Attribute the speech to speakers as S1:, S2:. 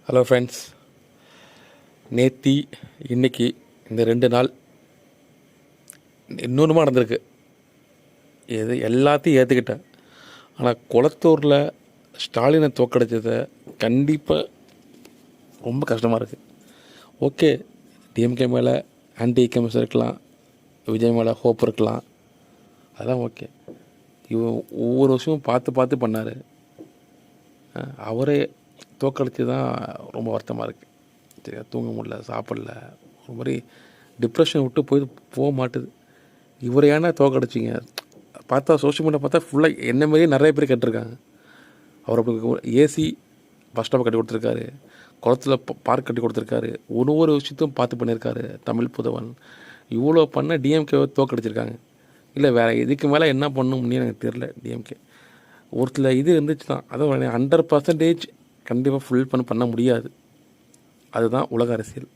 S1: Hello friends, நேத்தி இன்னைக்கு இந்த 2 நாள் இன்னொன்றுமா நடந்திருக்கு. எல்லாத்தையும் ஏற்றுக்கிட்டேன். ஆனால் குளத்தூரில் ஸ்டாலினை தோக்கடிச்சதை கண்டிப்பாக ரொம்ப கஷ்டமாக இருக்குது. ஓகே, டிஎம்கே மேலே ஆன்டி கெமிஸ் இருக்கலாம், விஜய் மேலே ஹோப் இருக்கலாம், அதெல்லாம் ஓகே. ஒவ்வொரு விஷயமும் பார்த்து பார்த்து பண்ணார். அவரே தோக்கடிச்சு தான் ரொம்ப வருத்தமாக இருக்குது. சரியா, தூங்க முடியல, சாப்பிடல, ஒரு மாதிரி டிப்ரெஷன் விட்டு போக மாட்டுது. இவரை ஏன்னா தோக்கடிச்சிங்க? பார்த்தா சோஷியல் மீடியா பார்த்தா ஃபுல்லாக என்ன மாதிரியே நிறைய பேர் கேட்டிருக்காங்க. அவர் அப்படி ஏசி பஸ் ஸ்டாப் கட்டி கொடுத்துருக்காரு, குளத்தில் பார்க் கட்டி கொடுத்துருக்காரு, ஒரு விஷயத்தையும் பார்த்து பண்ணியிருக்காரு. தமிழ் புதவன் இவ்வளோ பண்ண டிஎம்கேவை தோக்கடிச்சிருக்காங்க. இல்லை வேறு இதுக்கு மேலே என்ன பண்ணணும்னு எனக்கு தெரில. டிஎம்கே ஒரு சில இது இருந்துச்சு தான், அதுவும் 100% கண்டிப்பாக ஃபுல் பண்ண முடியாது. அதுதான் உலக அரசியல்.